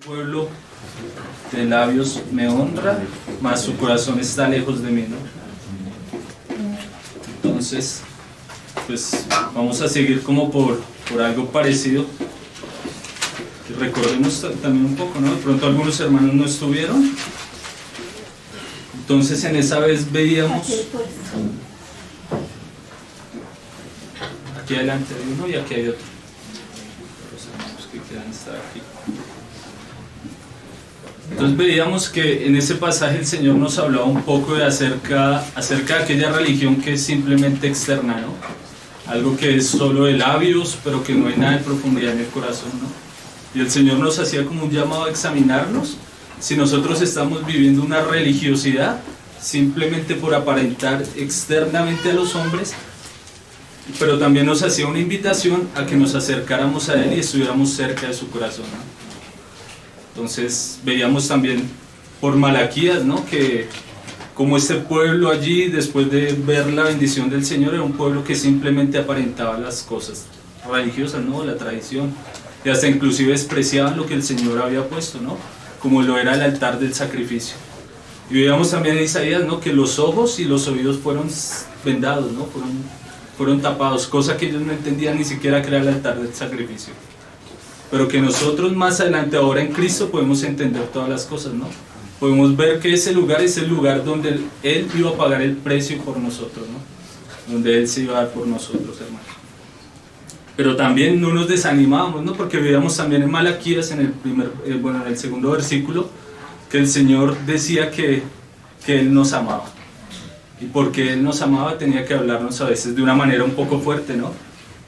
Pueblo de labios me honra, mas su corazón está lejos de mí, ¿no? Entonces, pues vamos a seguir como por algo parecido. Y recordemos también un poco, ¿no? De pronto algunos hermanos no estuvieron. Entonces en esa vez veíamos... Aquí adelante hay uno y aquí hay otro. Los hermanos que quieran estar aquí. Entonces veíamos que en ese pasaje el Señor nos hablaba un poco de acerca de aquella religión que es simplemente externa, ¿no? Algo que es solo de labios, pero que no hay nada de profundidad en el corazón, ¿no? Y el Señor nos hacía como un llamado a examinarnos si nosotros estamos viviendo una religiosidad simplemente por aparentar externamente a los hombres, pero también nos hacía una invitación a que nos acercáramos a Él y estuviéramos cerca de su corazón, ¿no? Entonces veíamos también por Malaquías, ¿no? Que como este pueblo allí, después de ver la bendición del Señor, era un pueblo que simplemente aparentaba las cosas religiosas, ¿no? La tradición, y hasta inclusive despreciaban lo que el Señor había puesto, ¿no? Como lo era el altar del sacrificio. Y veíamos también en Isaías, ¿no? Que los ojos y los oídos fueron vendados, ¿no? Fueron tapados, cosa que ellos no entendían ni siquiera que era el altar del sacrificio. Pero que nosotros más adelante, ahora en Cristo, podemos entender todas las cosas, ¿no? Podemos ver que ese lugar es el lugar donde Él iba a pagar el precio por nosotros, ¿no? Donde Él se iba a dar por nosotros, hermanos. Pero también no nos desanimábamos, ¿no? Porque veíamos también en Malaquías, en el segundo versículo, que el Señor decía que Él nos amaba. Y porque Él nos amaba tenía que hablarnos a veces de una manera un poco fuerte, ¿no?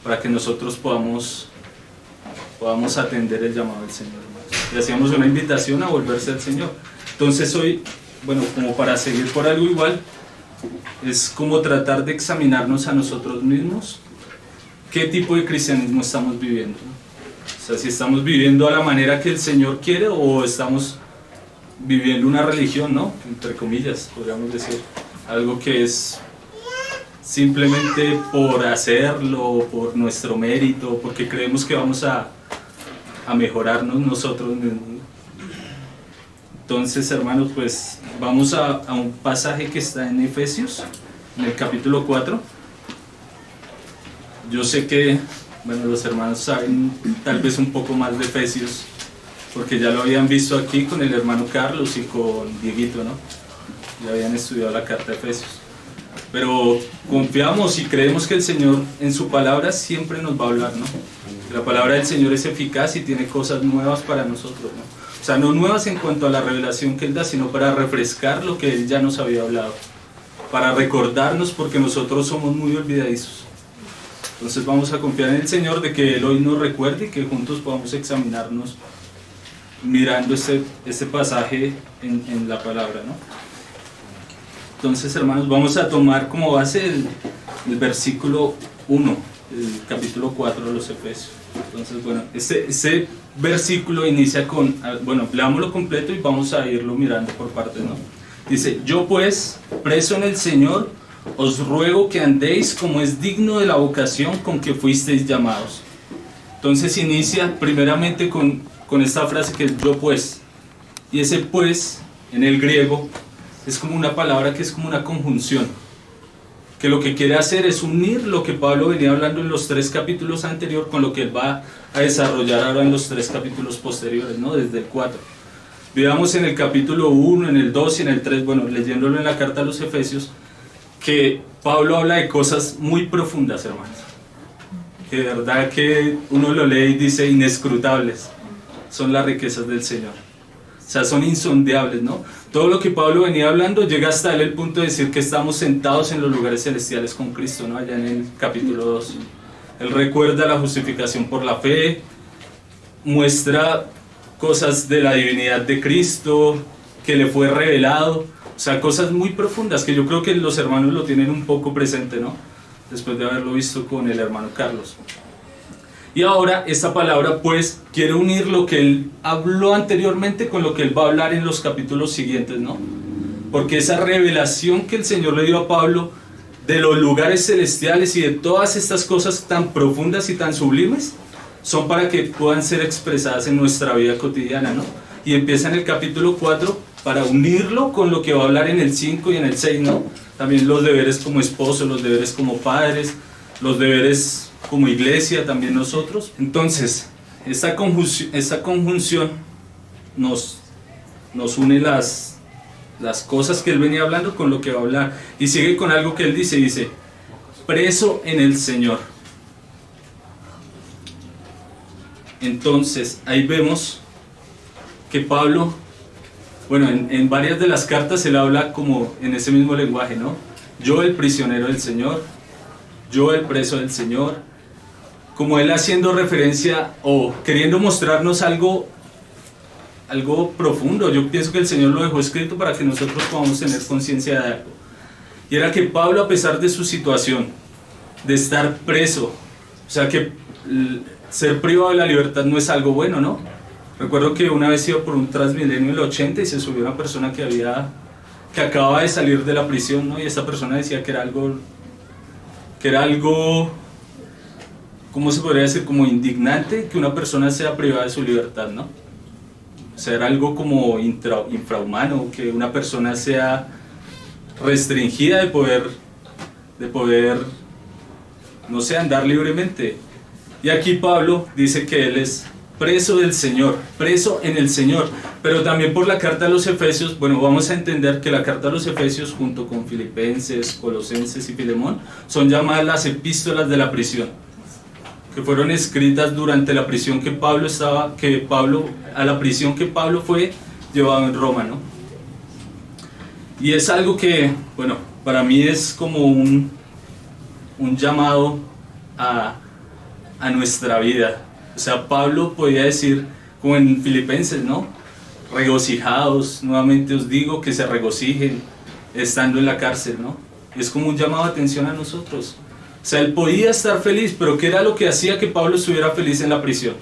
Para que nosotros podamos atender el llamado del Señor, hermanos. Y hacíamos una invitación a volverse al Señor. Entonces hoy, bueno, como para seguir por algo igual, es como tratar de examinarnos a nosotros mismos qué tipo de cristianismo estamos viviendo, ¿no? O sea, si estamos viviendo a la manera que el Señor quiere o estamos viviendo una religión, ¿no? Entre comillas, podríamos decir, algo que es simplemente por hacerlo, por nuestro mérito, porque creemos que vamos a mejorarnos nosotros mismos. Entonces, hermanos, pues vamos a un pasaje que está en Efesios, en el capítulo 4. Yo sé que, bueno, los hermanos saben tal vez un poco más de Efesios, porque ya lo habían visto aquí con el hermano Carlos y con Dieguito, ¿no? Ya habían estudiado la carta de Efesios. Pero confiamos y creemos que el Señor en su palabra siempre nos va a hablar, ¿no? La palabra del Señor es eficaz y tiene cosas nuevas para nosotros, ¿no? O sea, no nuevas en cuanto a la revelación que Él da, sino para refrescar lo que Él ya nos había hablado, para recordarnos, porque nosotros somos muy olvidadizos. Entonces vamos a confiar en el Señor de que Él hoy nos recuerde y que juntos podamos examinarnos mirando este pasaje en la palabra, ¿no? Entonces, hermanos, vamos a tomar como base el versículo 1, el capítulo 4 de los Efesios. Entonces, bueno, ese versículo inicia con, bueno, leámoslo completo y vamos a irlo mirando por partes, ¿no? Dice: yo pues, preso en el Señor, os ruego que andéis como es digno de la vocación con que fuisteis llamados. Entonces inicia primeramente con esta frase que es yo pues, y ese pues, en el griego, es como una palabra que es como una conjunción, que lo que quiere hacer es unir lo que Pablo venía hablando en los 3 capítulos anteriores con lo que él va a desarrollar ahora en los 3 capítulos posteriores, ¿no? Desde el 4. Veamos en el capítulo 1, en el 2 y en el 3, bueno, leyéndolo en la carta a los Efesios, que Pablo habla de cosas muy profundas, hermanos. Que de verdad que uno lo lee y dice inescrutables. Son las riquezas del Señor. O sea, son insondeables, ¿no? Todo lo que Pablo venía hablando llega hasta él el punto de decir que estamos sentados en los lugares celestiales con Cristo, ¿no? Allá en el capítulo 2. Él recuerda la justificación por la fe, muestra cosas de la divinidad de Cristo, que le fue revelado, o sea, cosas muy profundas que yo creo que los hermanos lo tienen un poco presente, ¿no? Después de haberlo visto con el hermano Carlos. Y ahora esta palabra pues quiere unir lo que él habló anteriormente con lo que él va a hablar en los capítulos siguientes, ¿no? Porque esa revelación que el Señor le dio a Pablo de los lugares celestiales y de todas estas cosas tan profundas y tan sublimes son para que puedan ser expresadas en nuestra vida cotidiana, ¿no? Y empieza en el capítulo 4 para unirlo con lo que va a hablar en el 5 y en el 6, ¿no? También los deberes como esposos, los deberes como padres, los deberes como iglesia, también nosotros. Entonces, esta conjunción nos une las cosas que él venía hablando con lo que va a hablar. Y sigue con algo que él dice, preso en el Señor. Entonces, ahí vemos que Pablo, bueno, en varias de las cartas él habla como en ese mismo lenguaje, ¿no? Yo el prisionero del Señor, yo el preso del Señor, como él haciendo referencia o queriendo mostrarnos algo profundo. Yo pienso que el Señor lo dejó escrito para que nosotros podamos tener conciencia de algo. Y era que Pablo, a pesar de su situación, de estar preso, o sea que ser privado de la libertad no es algo bueno, ¿no? Recuerdo que una vez iba por un Transmilenio en el 80 y se subió una persona que acababa de salir de la prisión, ¿no? Y esta persona decía que era algo, ¿cómo se podría decir? Como indignante que una persona sea privada de su libertad, ¿no? O sea, era algo como infrahumano, que una persona sea restringida de poder, no sé, andar libremente. Y aquí Pablo dice que él es preso del Señor, preso en el Señor, pero también por la carta a los Efesios. Bueno, vamos a entender que la carta a los Efesios junto con Filipenses, Colosenses y Filemón son llamadas las epístolas de la prisión, que fueron escritas durante la prisión a la prisión que Pablo fue llevado en Roma, ¿no? Y es algo que, bueno, para mí es como un llamado a nuestra vida. O sea, Pablo podía decir, como en Filipenses, ¿no? Regocijados, nuevamente os digo que se regocijen estando en la cárcel, ¿no? Es como un llamado de atención a nosotros. O sea, él podía estar feliz, pero ¿qué era lo que hacía que Pablo estuviera feliz en la prisión?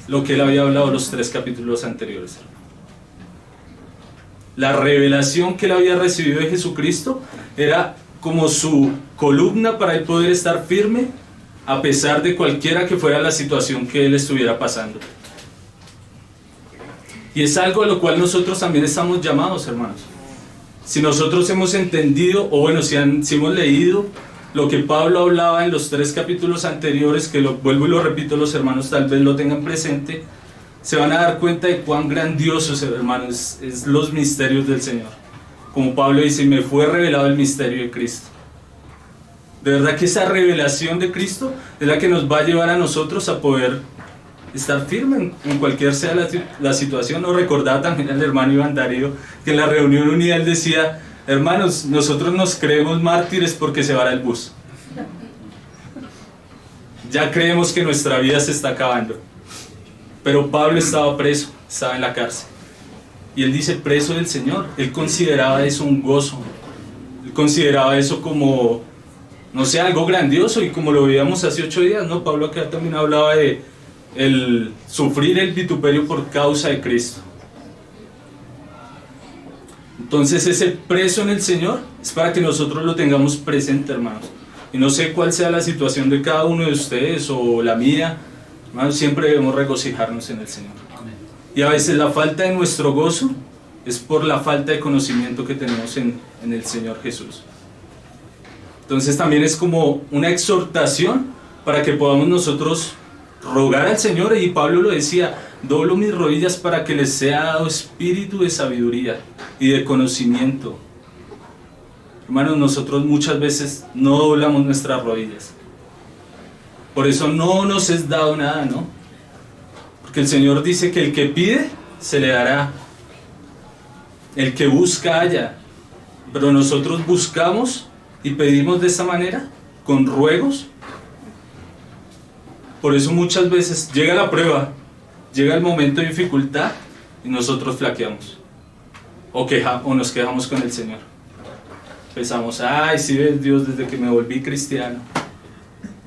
Lo que él había hablado los 3 capítulos anteriores. La revelación que él había recibido de Jesucristo era como su columna para él poder estar firme a pesar de cualquiera que fuera la situación que él estuviera pasando. Y es algo a lo cual nosotros también estamos llamados, hermanos. Si nosotros hemos entendido, o bueno, si hemos leído lo que Pablo hablaba en los 3 capítulos anteriores, que vuelvo y lo repito, los hermanos tal vez lo tengan presente, se van a dar cuenta de cuán grandiosos, hermanos, es los misterios del Señor. Como Pablo dice, me fue revelado el misterio de Cristo. De verdad que esa revelación de Cristo es la que nos va a llevar a nosotros a poder estar firmes en cualquier sea la situación. Nos recordaba también al hermano Iván Darío que en la reunión unida él decía, hermanos, nosotros nos creemos mártires porque se va el bus. Ya creemos que nuestra vida se está acabando. Pero Pablo estaba preso, estaba en la cárcel. Y él dice, preso del Señor. Él consideraba eso un gozo. Él consideraba eso como, no sé, algo grandioso. Y como lo veíamos hace 8 días, ¿no? Pablo acá también hablaba de el sufrir el vituperio por causa de Cristo. Entonces ese preso en el Señor es para que nosotros lo tengamos presente, hermanos. Y no sé cuál sea la situación de cada uno de ustedes o la mía, hermanos, siempre debemos regocijarnos en el Señor. Amén. Y a veces la falta de nuestro gozo es por la falta de conocimiento que tenemos en el Señor Jesús. Entonces también es como una exhortación para que podamos nosotros rogar al Señor, y Pablo lo decía, doblo mis rodillas para que les sea dado espíritu de sabiduría y de conocimiento. Hermanos, nosotros muchas veces no doblamos nuestras rodillas. Por eso no nos es dado nada, ¿no? Porque el Señor dice que el que pide, se le dará. El que busca, halla. Pero nosotros buscamos y pedimos de esta manera, con ruegos. Por eso muchas veces llega la prueba, llega el momento de dificultad y nosotros flaqueamos. O nos quedamos con el Señor. Pensamos, ay, sí ves Dios, desde que me volví cristiano,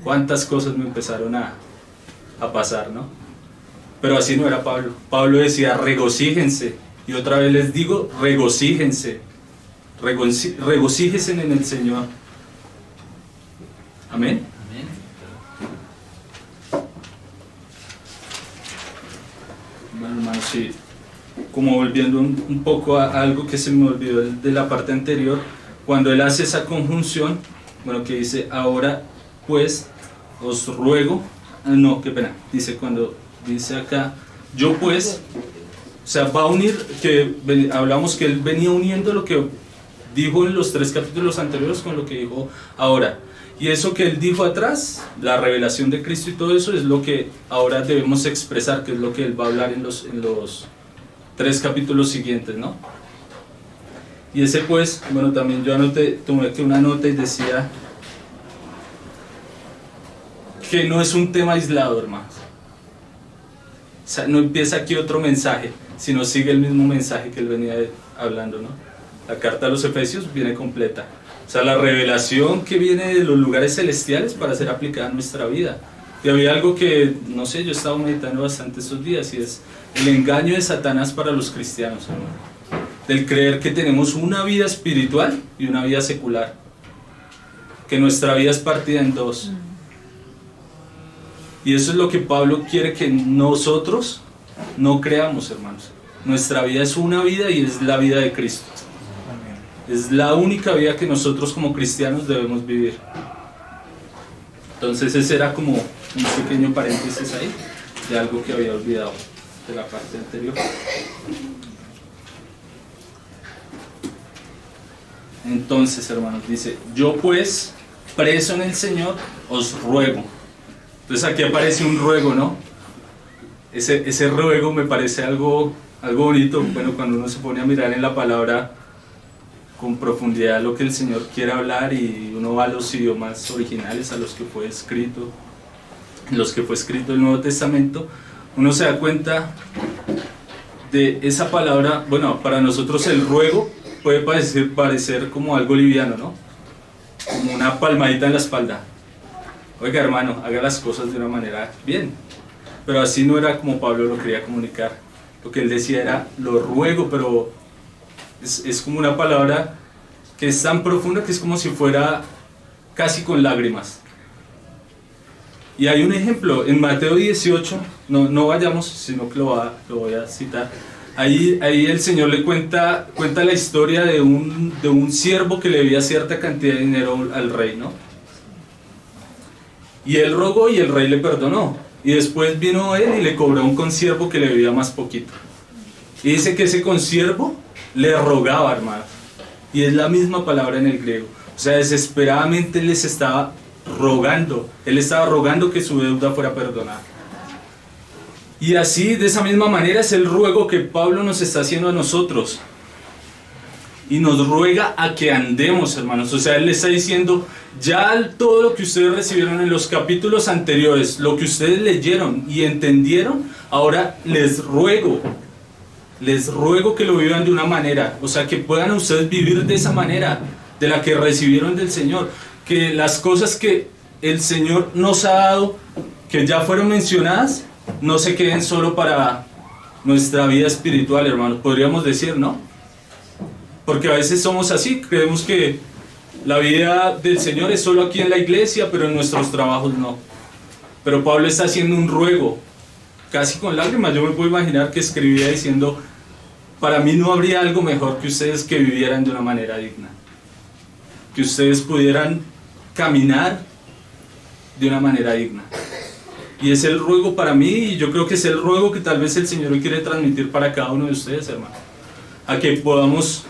cuántas cosas me empezaron a pasar, ¿no? Pero así no era Pablo. Pablo decía, regocíjense. Y otra vez les digo, regocíjense. Regocíjense en el Señor. Amén. Sí, como volviendo un poco a algo que se me olvidó de la parte anterior, cuando él hace esa conjunción, bueno, que dice, ahora pues os ruego, no, qué pena, dice cuando dice acá, yo pues, o sea, va a unir, que hablamos que él venía uniendo lo que dijo en los 3 capítulos anteriores con lo que dijo ahora. Y eso que él dijo atrás, la revelación de Cristo y todo eso, es lo que ahora debemos expresar, que es lo que él va a hablar en los 3 capítulos siguientes, ¿no? Y ese pues, bueno, también yo tomé aquí una nota y decía que no es un tema aislado, hermanos. O sea, no empieza aquí otro mensaje, sino sigue el mismo mensaje que él venía hablando, ¿no? La carta a los Efesios viene completa. O sea, la revelación que viene de los lugares celestiales para ser aplicada en nuestra vida. Y había algo que, no sé, yo he estado meditando bastante estos días, y es el engaño de Satanás para los cristianos, hermano. Del creer que tenemos una vida espiritual y una vida secular. Que nuestra vida es partida en 2. Y eso es lo que Pablo quiere que nosotros no creamos, hermanos. Nuestra vida es una vida y es la vida de Cristo. Es la única vida que nosotros como cristianos debemos vivir. Entonces ese era como un pequeño paréntesis ahí de algo que había olvidado de la parte anterior. Entonces, hermanos, dice, yo pues, preso en el Señor, os ruego. Entonces aquí aparece un ruego, ¿no? Ese ruego me parece algo bonito, bueno, cuando uno se pone a mirar en la palabra con profundidad lo que el Señor quiere hablar, y uno va a los idiomas originales a los que fue escrito, en los que fue escrito el Nuevo Testamento, uno se da cuenta de esa palabra. Bueno, para nosotros el ruego puede parecer como algo liviano, ¿no? Como una palmadita en la espalda. Oiga, hermano, haga las cosas de una manera bien. Pero así no era como Pablo lo quería comunicar. Lo que él decía era, lo ruego, pero es como una palabra que es tan profunda que es como si fuera casi con lágrimas. Y hay un ejemplo en Mateo 18, no vayamos, sino que lo voy a citar. Ahí el Señor le cuenta la historia de un siervo que le debía cierta cantidad de dinero al rey, ¿no? Y él rogó y el rey le perdonó. Y después vino él y le cobró a un consiervo que le debía más poquito. Y dice que ese consiervo le rogaba, hermano. Y es la misma palabra en el griego. O sea, desesperadamente él les estaba rogando. Él estaba rogando que su deuda fuera perdonada. Y así, de esa misma manera, es el ruego que Pablo nos está haciendo a nosotros. Y nos ruega a que andemos, hermanos. O sea, él le está diciendo, ya todo lo que ustedes recibieron en los capítulos anteriores, lo que ustedes leyeron y entendieron, ahora les ruego que lo vivan de una manera, o sea, que puedan ustedes vivir de esa manera, de la que recibieron del Señor, que las cosas que el Señor nos ha dado, que ya fueron mencionadas, no se queden solo para nuestra vida espiritual, hermanos, podríamos decir, ¿no? Porque a veces somos así, creemos que la vida del Señor es solo aquí en la iglesia, pero en nuestros trabajos no. Pero Pablo está haciendo un ruego, casi con lágrimas. Yo me puedo imaginar que escribía diciendo, para mí no habría algo mejor que ustedes que vivieran de una manera digna, que ustedes pudieran caminar de una manera digna. Y es el ruego para mí, y yo creo que es el ruego que tal vez el Señor hoy quiere transmitir para cada uno de ustedes, hermano, a que podamos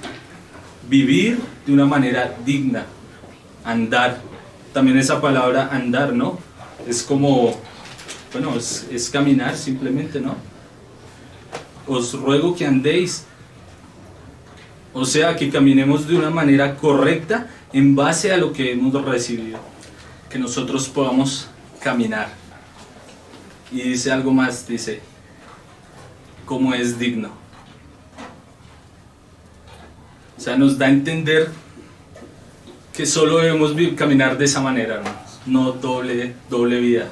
vivir de una manera digna, andar. También esa palabra andar, ¿no? Es como, bueno, es caminar simplemente, ¿no? Os ruego que andéis, o sea, que caminemos de una manera correcta en base a lo que hemos recibido, que nosotros podamos caminar. Y dice algo más, dice, como es digno. O sea, nos da a entender que solo debemos caminar de esa manera, hermanos, no doble vida,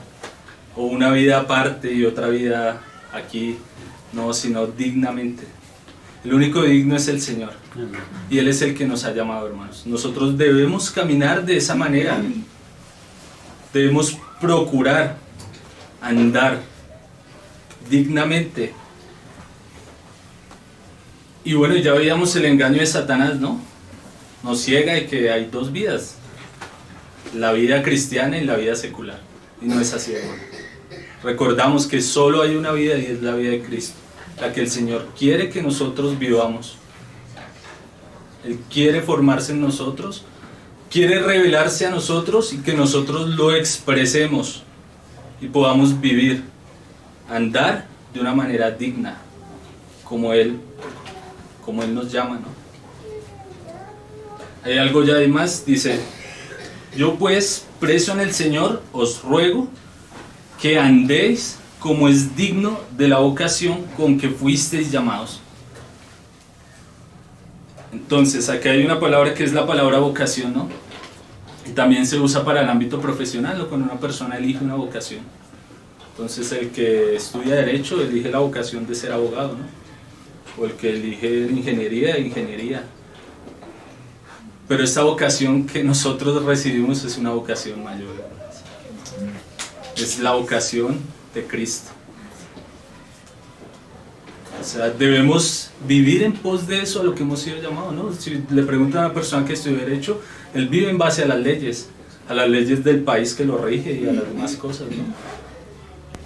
o una vida aparte y otra vida aquí, no, sino dignamente. El único digno es el Señor, y Él es el que nos ha llamado, hermanos. Nosotros debemos caminar de esa manera, debemos procurar andar dignamente, Y bueno, ya veíamos el engaño de Satanás, ¿no? Nos ciega de que hay dos vidas, la vida cristiana y la vida secular. Y no es así, hermano. Recordamos que solo hay una vida y es la vida de Cristo, la que el Señor quiere que nosotros vivamos. Él quiere formarse en nosotros, quiere revelarse a nosotros y que nosotros lo expresemos y podamos vivir, andar de una manera digna, como Él nos llama, ¿no? Hay algo ya de más, dice: yo pues, preso en el Señor, os ruego que andéis como es digno de la vocación con que fuisteis llamados. Entonces, aquí hay una palabra que es la palabra vocación, ¿no? Y también se usa para el ámbito profesional, o cuando una persona elige una vocación. Entonces, el que estudia Derecho elige la vocación de ser abogado, ¿no? O el que elige ingeniería. Pero esta vocación que nosotros recibimos es una vocación mayor. Es la vocación de Cristo. O sea, debemos vivir en pos de eso, a lo que hemos sido llamados, ¿no? Si le preguntan a una persona que estudia Derecho, él vive en base a las leyes del país que lo rige y a las demás cosas, ¿no?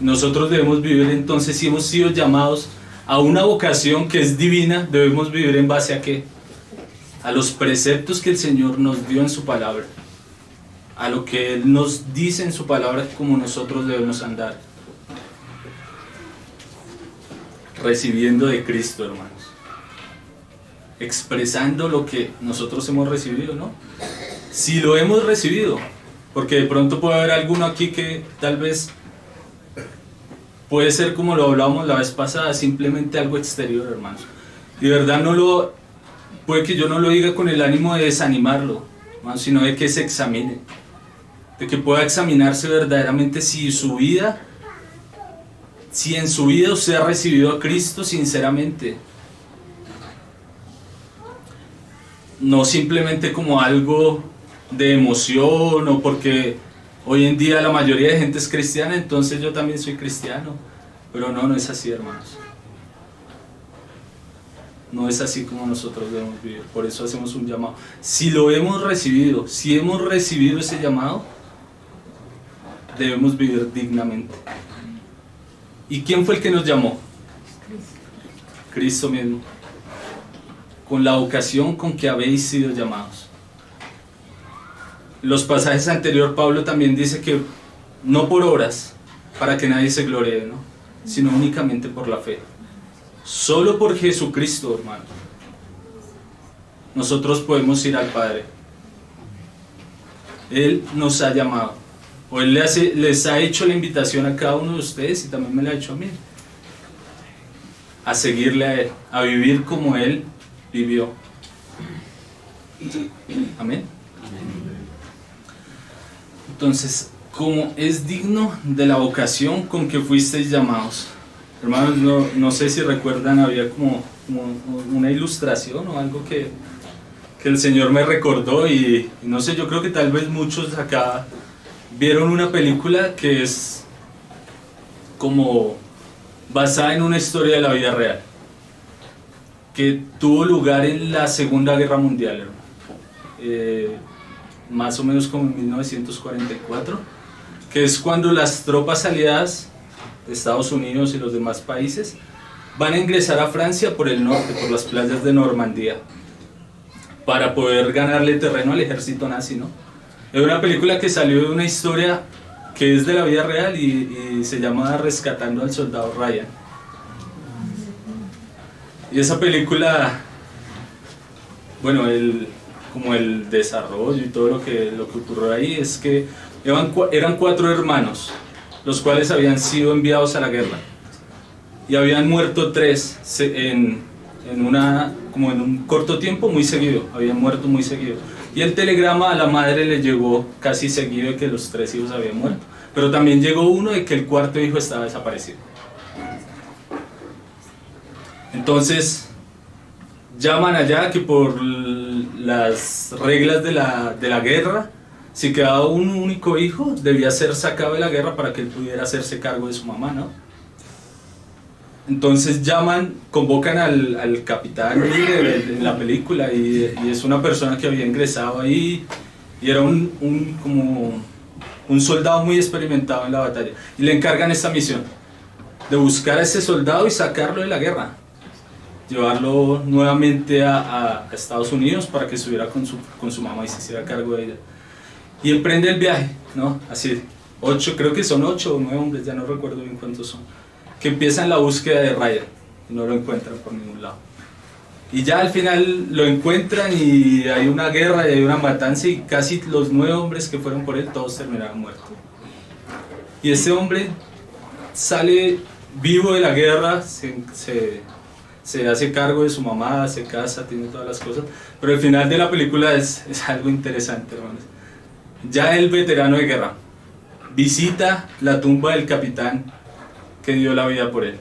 Nosotros debemos vivir entonces, si hemos sido llamados a una vocación que es divina, debemos vivir en base a ¿qué? A los preceptos que el Señor nos dio en su palabra, a lo que Él nos dice en su palabra como nosotros debemos andar, recibiendo de Cristo, hermanos, expresando lo que nosotros hemos recibido, ¿no? Si lo hemos recibido, porque de pronto puede haber alguno aquí que tal vez puede ser, como lo hablábamos la vez pasada, simplemente algo exterior, hermanos, y de verdad puede que yo no lo diga con el ánimo de desanimarlo, hermanos, sino de que se examine, de que pueda examinarse verdaderamente si en su vida usted ha recibido a Cristo sinceramente, no simplemente como algo de emoción o porque hoy en día la mayoría de gente es cristiana, entonces yo también soy cristiano. Pero no es así, hermanos. No es así como nosotros debemos vivir. Por eso hacemos un llamado. Si lo hemos recibido, si hemos recibido ese llamado, debemos vivir dignamente. ¿Y quién fue el que nos llamó? Cristo mismo. Con la vocación con que habéis sido llamados. Los pasajes anteriores, Pablo también dice que no por obras, para que nadie se gloríe, ¿no? Sino únicamente por la fe. Solo por Jesucristo, hermano, nosotros podemos ir al Padre. Él nos ha llamado, o Él les ha hecho la invitación a cada uno de ustedes, y también me la ha hecho a mí, a seguirle a Él, a vivir como Él vivió. Amén. Entonces, como es digno de la vocación con que fuisteis llamados. Hermanos, no sé si recuerdan, había como una ilustración o algo que el Señor me recordó, y no sé, yo creo que tal vez muchos acá vieron una película que es como basada en una historia de la vida real, que tuvo lugar en la Segunda Guerra Mundial, más o menos como en 1944, que es cuando las tropas aliadas de Estados Unidos y los demás países van a ingresar a Francia por el norte, por las playas de Normandía, para poder ganarle terreno al ejército nazi, ¿no? Es una película que salió de una historia que es de la vida real y se llama Rescatando al Soldado Ryan. Y esa película, bueno, como el desarrollo y todo lo que ocurrió ahí es que eran 4 hermanos, los cuales habían sido enviados a la guerra, y habían muerto 3 en un corto tiempo, muy seguido, habían muerto muy seguido, y el telegrama a la madre le llegó casi seguido de que los 3 hijos habían muerto, pero también llegó uno de que el 4.º hijo estaba desaparecido. Entonces llaman allá que por las reglas de la guerra, si quedaba un único hijo, debía ser sacado de la guerra para que él pudiera hacerse cargo de su mamá, ¿no? Entonces convocan al capitán líder en la película y es una persona que había ingresado ahí y era como un soldado muy experimentado en la batalla. Y le encargan esta misión de buscar a ese soldado y sacarlo de la guerra, llevarlo nuevamente a Estados Unidos para que estuviera con su mamá y se hiciera cargo de ella. Y emprende el viaje, ¿no? Así, creo que son 8 o 9 hombres, ya no recuerdo bien cuántos son, que empiezan la búsqueda de Ryan y no lo encuentran por ningún lado. Y ya al final lo encuentran y hay una guerra y hay una matanza y casi los 9 hombres que fueron por él, todos terminaron muertos. Y ese hombre sale vivo de la guerra, se hace cargo de su mamá, se casa, tiene todas las cosas, pero el final de la película es algo interesante, hermanos. Ya el veterano de guerra visita la tumba del capitán que dio la vida por él.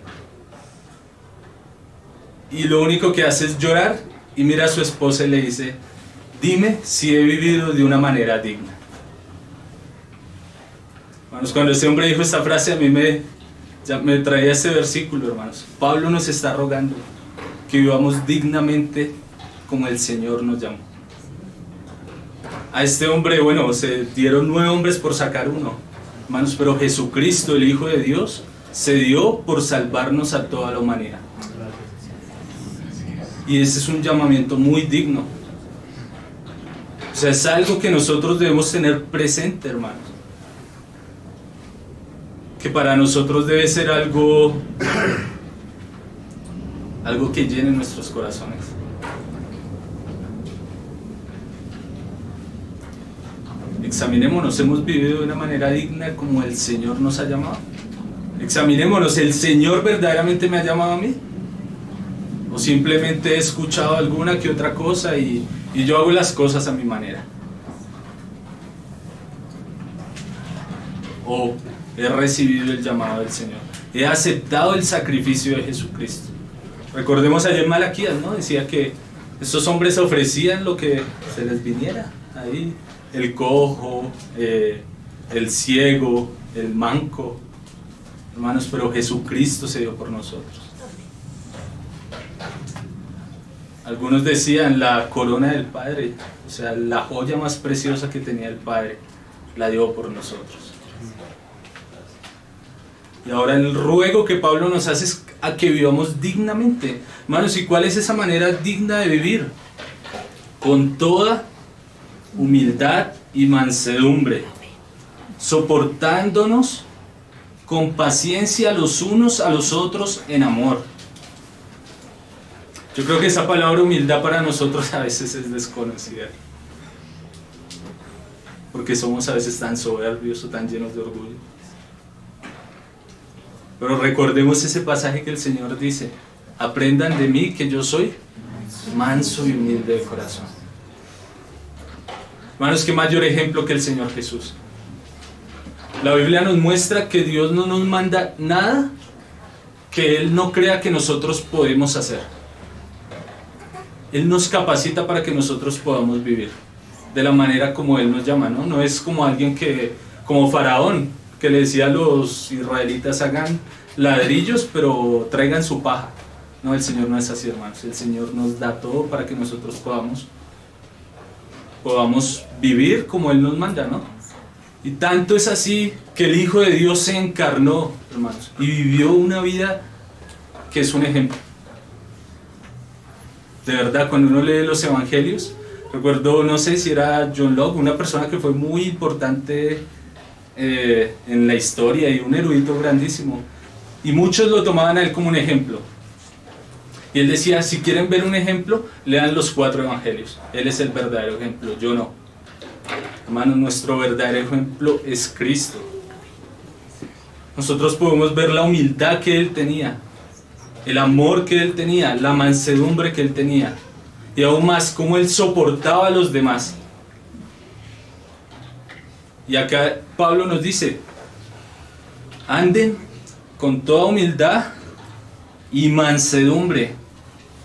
Y lo único que hace es llorar y mira a su esposa y le dice: dime si he vivido de una manera digna. Hermanos, cuando ese hombre dijo esta frase a mí me traía ese versículo, hermanos. Pablo nos está rogando que vivamos dignamente como el Señor nos llamó. A este hombre, bueno, se dieron 9 hombres por sacar uno, hermanos, pero Jesucristo, el Hijo de Dios, se dio por salvarnos a toda la humanidad. Y ese es un llamamiento muy digno. O sea, es algo que nosotros debemos tener presente, hermanos. Que para nosotros debe ser algo que llene nuestros corazones. Examinémonos, ¿hemos vivido de una manera digna como el Señor nos ha llamado? Examinémonos, ¿el Señor verdaderamente me ha llamado a mí? ¿O simplemente he escuchado alguna que otra cosa y yo hago las cosas a mi manera? ¿O he recibido el llamado del Señor? ¿He aceptado el sacrificio de Jesucristo? Recordemos ayer Malaquías, ¿no? Decía que estos hombres ofrecían lo que se les viniera. Ahí, el cojo, el ciego, el manco. Hermanos, pero Jesucristo se dio por nosotros. Algunos decían la corona del Padre, o sea, la joya más preciosa que tenía el Padre, la dio por nosotros. Y ahora el ruego que Pablo nos hace es a que vivamos dignamente. Hermanos, ¿y cuál es esa manera digna de vivir? Con toda humildad y mansedumbre, soportándonos con paciencia los unos a los otros en amor. Yo creo que esa palabra humildad para nosotros a veces es desconocida, porque somos a veces tan soberbios o tan llenos de orgullo. Pero recordemos ese pasaje que el Señor dice: aprendan de mí que yo soy manso y humilde de corazón. Hermanos, qué mayor ejemplo que el Señor Jesús. La Biblia nos muestra que Dios no nos manda nada que Él no crea que nosotros podemos hacer. Él nos capacita para que nosotros podamos vivir de la manera como Él nos llama, ¿no? No es como alguien como Faraón, que le decía a los israelitas: hagan ladrillos, pero traigan su paja. No, el Señor no es así, hermanos. El Señor nos da todo para que nosotros podamos vivir como Él nos manda, ¿no? Y tanto es así que el Hijo de Dios se encarnó, hermanos, y vivió una vida que es un ejemplo. De verdad, cuando uno lee los evangelios, recuerdo, no sé si era John Locke, una persona que fue muy importante en la historia y un erudito grandísimo, y muchos lo tomaban a él como un ejemplo. Y él decía: si quieren ver un ejemplo, lean los 4 evangelios. Él es el verdadero ejemplo, yo no. Hermanos, nuestro verdadero ejemplo es Cristo. Nosotros podemos ver la humildad que Él tenía, el amor que Él tenía, la mansedumbre que Él tenía, y aún más cómo Él soportaba a los demás. Y acá Pablo nos dice: anden con toda humildad y mansedumbre,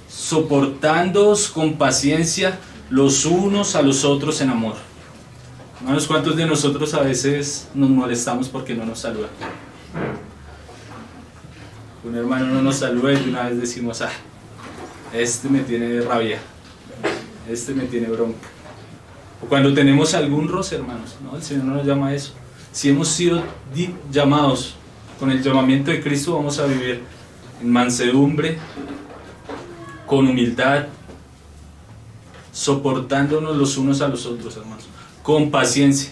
soportándoos con paciencia los unos a los otros en amor. Hermanos, ¿cuántos de nosotros a veces nos molestamos porque no nos saludan? Un hermano no nos saluda y una vez decimos, este me tiene rabia, este me tiene bronca. O cuando tenemos algún roce, hermanos, ¿no? El Señor no nos llama a eso. Si hemos sido llamados con el llamamiento de Cristo, vamos a vivir en mansedumbre, con humildad, soportándonos los unos a los otros, hermanos, con paciencia.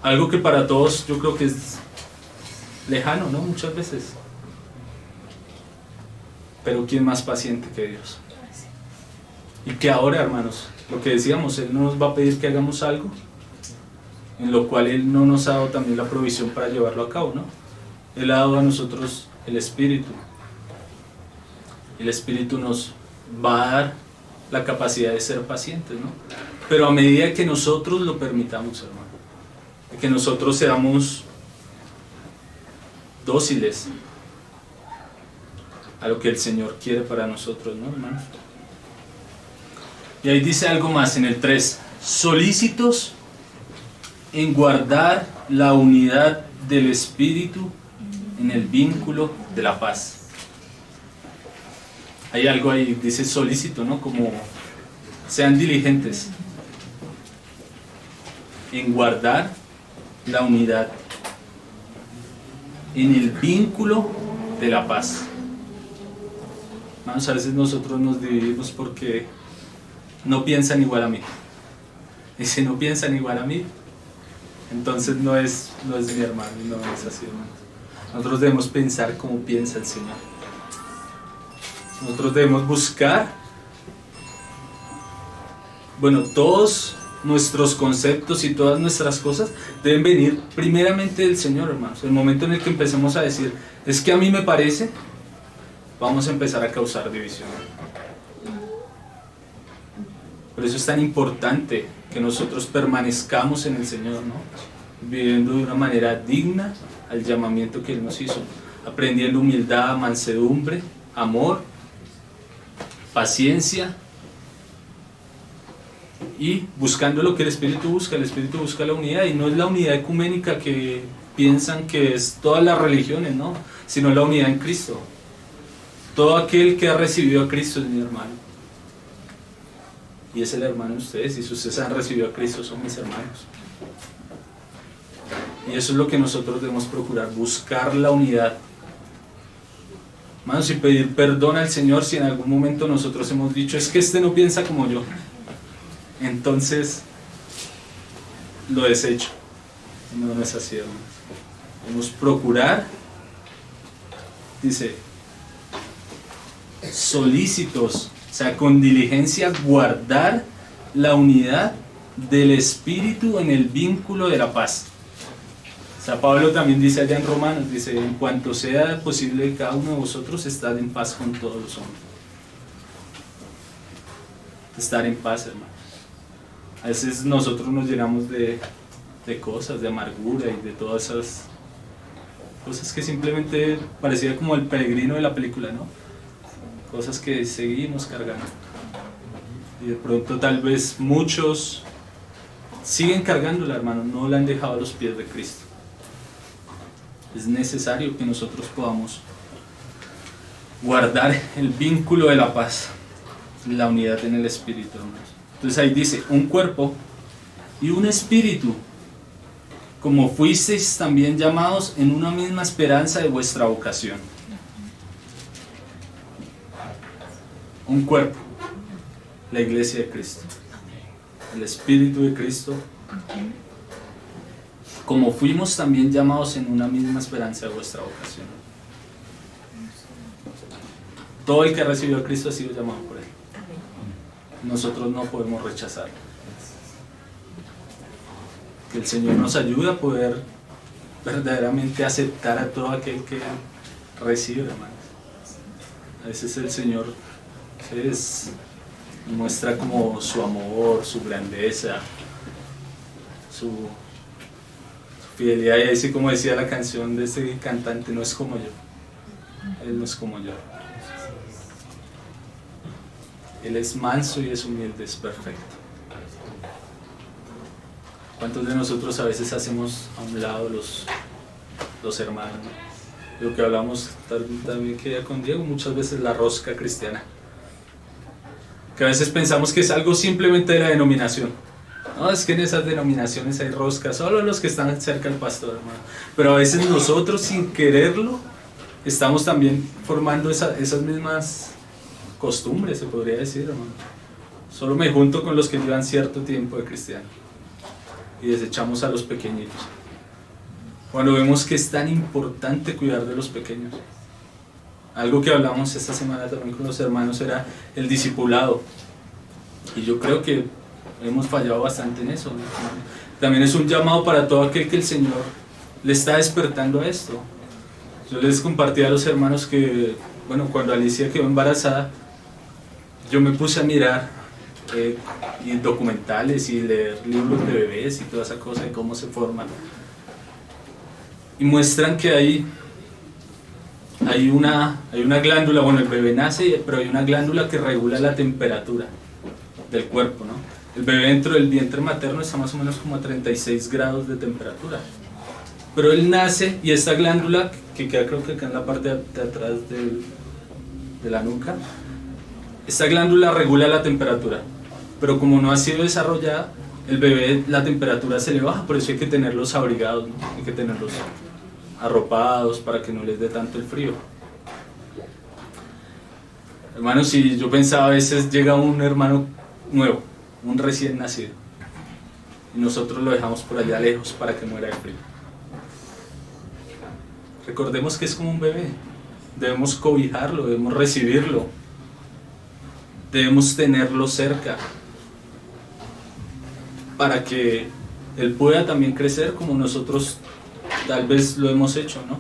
Algo que para todos yo creo que es lejano, ¿no? Muchas veces. Pero ¿quién más paciente que Dios? Y que ahora, hermanos, lo que decíamos, Él no nos va a pedir que hagamos algo en lo cual Él no nos ha dado también la provisión para llevarlo a cabo, ¿no? Él ha dado a nosotros el Espíritu. El Espíritu nos va a dar la capacidad de ser pacientes, ¿no? Pero a medida que nosotros lo permitamos, hermano, que nosotros seamos dóciles a lo que el Señor quiere para nosotros, ¿no, hermano? Y ahí dice algo más en el 3, solícitos en guardar la unidad del Espíritu en el vínculo de la paz. Hay algo ahí, dice solícito, ¿no? Como sean diligentes en guardar la unidad en el vínculo de la paz. Vamos, a veces nosotros nos dividimos porque no piensan igual a mí. Y si no piensan igual a mí, entonces no es mi hermano, no es así, hermano. Nosotros debemos pensar como piensa el Señor. Nosotros debemos buscar, bueno, todos nuestros conceptos y todas nuestras cosas deben venir primeramente del Señor, hermanos. El momento en el que empecemos a decir, es que a mí me parece, vamos a empezar a causar división. Por eso es tan importante que nosotros permanezcamos en el Señor, ¿no? Viviendo de una manera digna al llamamiento que Él nos hizo, aprendiendo humildad, mansedumbre, amor, paciencia y buscando lo que el Espíritu busca. El Espíritu busca la unidad, y no es la unidad ecuménica que piensan que es todas las religiones, ¿no? Sino la unidad en Cristo. Todo aquel que ha recibido a Cristo es mi hermano. Y es el hermano de ustedes, y si ustedes han recibido a Cristo son mis hermanos. Y eso es lo que nosotros debemos procurar, buscar la unidad. Hermanos, y pedir perdón al Señor si en algún momento nosotros hemos dicho, es que este no piensa como yo. Entonces, lo desecho. No es así, hermanos. Debemos procurar, dice, solícitos, o sea, con diligencia guardar la unidad del Espíritu en el vínculo de la paz. O sea, Pablo también dice allá en Romanos, dice, en cuanto sea posible cada uno de vosotros, estad en paz con todos los hombres. Estar en paz, hermano. A veces nosotros nos llenamos de cosas, de amargura y de todas esas cosas que simplemente parecía como el peregrino de la película, ¿no? Cosas que seguimos cargando. Y de pronto tal vez muchos siguen cargándola, hermano, no la han dejado a los pies de Cristo. Es necesario que nosotros podamos guardar el vínculo de la paz, la unidad en el Espíritu, hermanos. Entonces ahí dice, un cuerpo y un espíritu, como fuisteis también llamados en una misma esperanza de vuestra vocación. Un cuerpo, la iglesia de Cristo, el Espíritu de Cristo, como fuimos también llamados en una misma esperanza de vuestra vocación. Todo el que ha recibido a Cristo ha sido llamado por Él. Nosotros no podemos rechazarlo. Que el Señor nos ayude a poder verdaderamente aceptar a todo aquel que recibe, hermanos. A veces el Señor muestra como su amor, su grandeza, su fidelidad, y así como decía la canción de ese cantante, no es como yo, Él no es como yo. Él es manso y es humilde, es perfecto. ¿Cuántos de nosotros a veces hacemos a un lado los hermanos? Lo que hablamos también que con Diego, muchas veces la rosca cristiana. Que a veces pensamos que es algo simplemente de la denominación. No, es que en esas denominaciones hay roscas, solo los que están cerca del pastor, hermano. Pero a veces nosotros, sin quererlo, estamos también formando esas mismas costumbres, se podría decir, hermano. Solo me junto con los que llevan cierto tiempo de cristiano y desechamos a los pequeñitos. Cuando vemos que es tan importante cuidar de los pequeños. Algo que hablamos esta semana también con los hermanos era el discipulado. Y yo creo que hemos fallado bastante en eso, ¿no? También es un llamado para todo aquel que el Señor le está despertando a esto. Yo les compartí a los hermanos que, bueno, cuando Alicia quedó embarazada, yo me puse a mirar y documentales y leer libros de bebés y toda esa cosa de cómo se forman. Y muestran que hay una glándula, bueno, el bebé nace, pero hay una glándula que regula la temperatura del cuerpo, ¿no? El bebé dentro del vientre materno está más o menos como a 36 grados de temperatura. Pero él nace y esta glándula, que queda creo que acá en la parte de atrás de la nuca, esta glándula regula la temperatura. Pero como no ha sido desarrollada, el bebé, la temperatura se le baja, por eso hay que tenerlos abrigados, ¿no? Hay que tenerlos arropados para que no les dé tanto el frío. Hermano, si yo pensaba, a veces llega un hermano nuevo, un recién nacido, y nosotros lo dejamos por allá lejos para que muera de frío. Recordemos que es como un bebé, debemos cobijarlo, debemos recibirlo, debemos tenerlo cerca para que él pueda también crecer como nosotros tal vez lo hemos hecho, ¿no?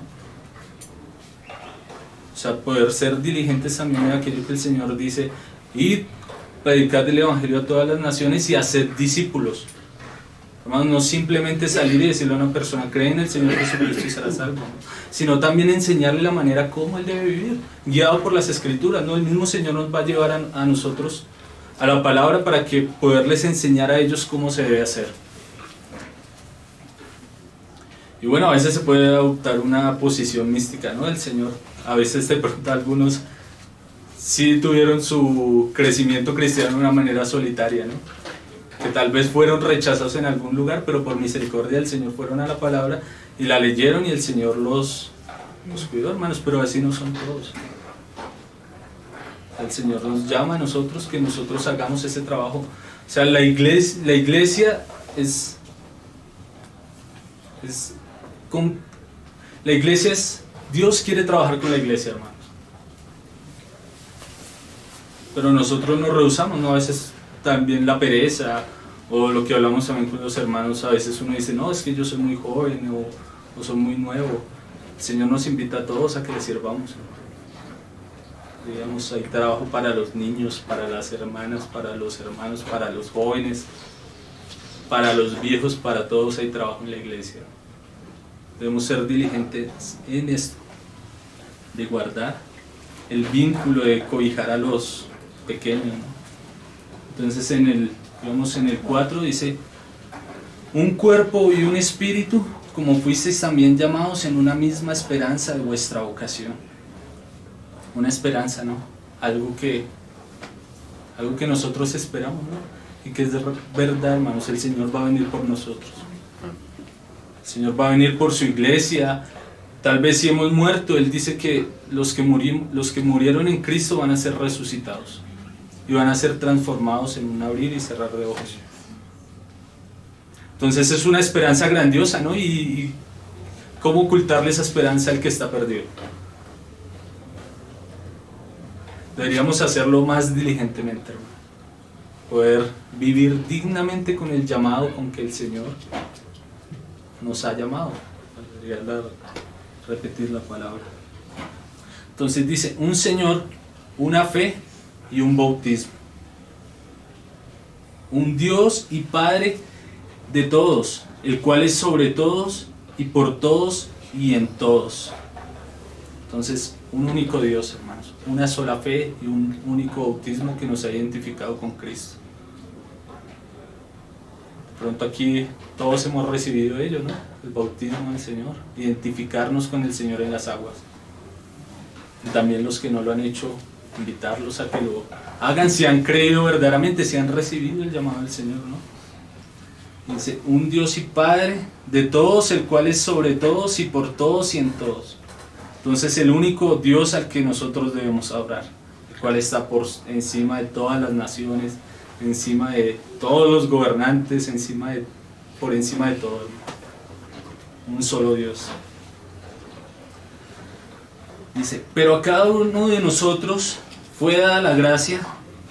O sea, poder ser diligentes también en aquello que el Señor dice: id, predicad el Evangelio a todas las naciones y haced discípulos. Hermanos, no simplemente salir y decirle a una persona: cree en el Señor Jesucristo y será salvo, ¿no? Sino también enseñarle la manera como él debe vivir, guiado por las Escrituras, ¿no? El mismo Señor nos va a llevar a nosotros a la palabra para que poderles enseñar a ellos cómo se debe hacer. Y bueno, a veces se puede adoptar una posición mística, ¿no? Del Señor. A veces de pronto algunos sí tuvieron su crecimiento cristiano de una manera solitaria, ¿no? Que tal vez fueron rechazados en algún lugar, pero por misericordia del Señor fueron a la palabra y la leyeron y el Señor los cuidó, hermanos, pero así no son todos. El Señor nos llama a nosotros que nosotros hagamos ese trabajo. O sea, la iglesia es Dios quiere trabajar con la iglesia, hermanos. Pero nosotros nos rehusamos, ¿no? A veces también la pereza, o lo que hablamos también con los hermanos, a veces uno dice: no, es que yo soy muy joven, o soy muy nuevo. El Señor nos invita a todos a que le sirvamos, ¿no? Digamos, hay trabajo para los niños, para las hermanas, para los hermanos, para los jóvenes, para los viejos, para todos hay trabajo en la iglesia. Debemos ser diligentes en esto, de guardar el vínculo, de cobijar a los pequeños, ¿no? Entonces en el 4 dice: un cuerpo y un espíritu, como fuisteis también llamados en una misma esperanza de vuestra vocación. Una esperanza, ¿no? Algo que nosotros esperamos, ¿no? Y que es de verdad, hermanos. El Señor va a venir por nosotros. El Señor va a venir por su iglesia. Tal vez si hemos muerto, Él dice que los que murieron en Cristo van a ser resucitados y van a ser transformados en un abrir y cerrar de ojos. Entonces es una esperanza grandiosa, ¿no? Y ¿cómo ocultarle esa esperanza al que está perdido? Deberíamos hacerlo más diligentemente, hermano. Poder vivir dignamente con el llamado con que el Señor nos ha llamado. Debería repetir la palabra. Entonces dice: un Señor, una fe y un bautismo. Un Dios y Padre de todos, el cual es sobre todos y por todos y en todos. Entonces, un único Dios, hermanos, una sola fe y un único bautismo que nos ha identificado con Cristo. Pronto aquí todos hemos recibido ello, ¿no? El bautismo del Señor, identificarnos con el Señor en las aguas. Y también los que no lo han hecho, invitarlos a que lo hagan si han creído verdaderamente, si han recibido el llamado del Señor, ¿no? Dice, un Dios y Padre de todos, el cual es sobre todos y por todos y en todos. Entonces el único Dios al que nosotros debemos adorar, el cual está por encima de todas las naciones, encima de todos los gobernantes, por encima de todo. Un solo Dios. Dice, pero a cada uno de nosotros fue dada la gracia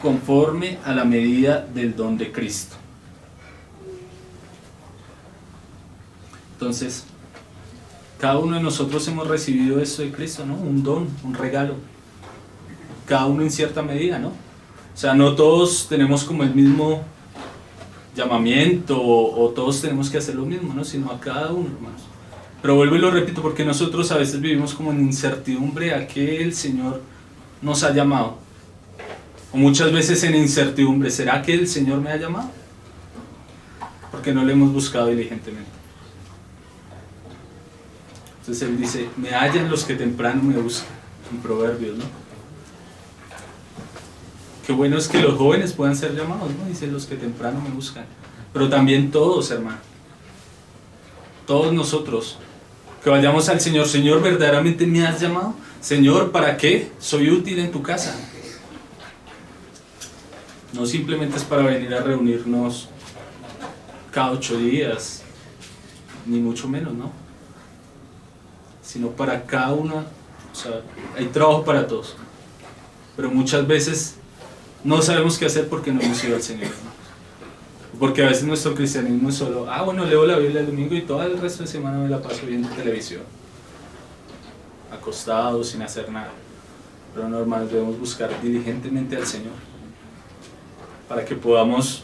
conforme a la medida del don de Cristo. Entonces, cada uno de nosotros hemos recibido eso de Cristo, ¿no? Un don, un regalo. Cada uno en cierta medida, ¿no? O sea, no todos tenemos como el mismo llamamiento o todos tenemos que hacer lo mismo, ¿no? Sino a cada uno, hermanos. Pero vuelvo y lo repito, porque nosotros a veces vivimos como en incertidumbre a qué el Señor nos ha llamado. O muchas veces en incertidumbre, ¿será que el Señor me ha llamado? Porque no lo hemos buscado diligentemente. Entonces Él dice, me hallan los que temprano me buscan, en Proverbios, ¿no? Qué bueno es que los jóvenes puedan ser llamados, ¿no? Dice, los que temprano me buscan. Pero también todos, hermano. Todos nosotros. Que vayamos al Señor. Señor, ¿verdaderamente me has llamado? Señor, ¿para qué? Soy útil en tu casa. No simplemente es para venir a reunirnos cada 8 días, ni mucho menos, ¿no? Sino para cada uno. O sea, hay trabajo para todos. Pero muchas veces no sabemos qué hacer porque no hemos ido al Señor, ¿no? Porque a veces nuestro cristianismo es solo, bueno, leo la Biblia el domingo y todo el resto de semana me la paso viendo televisión, acostado, sin hacer nada. Pero no, hermanos, debemos buscar diligentemente al Señor para que podamos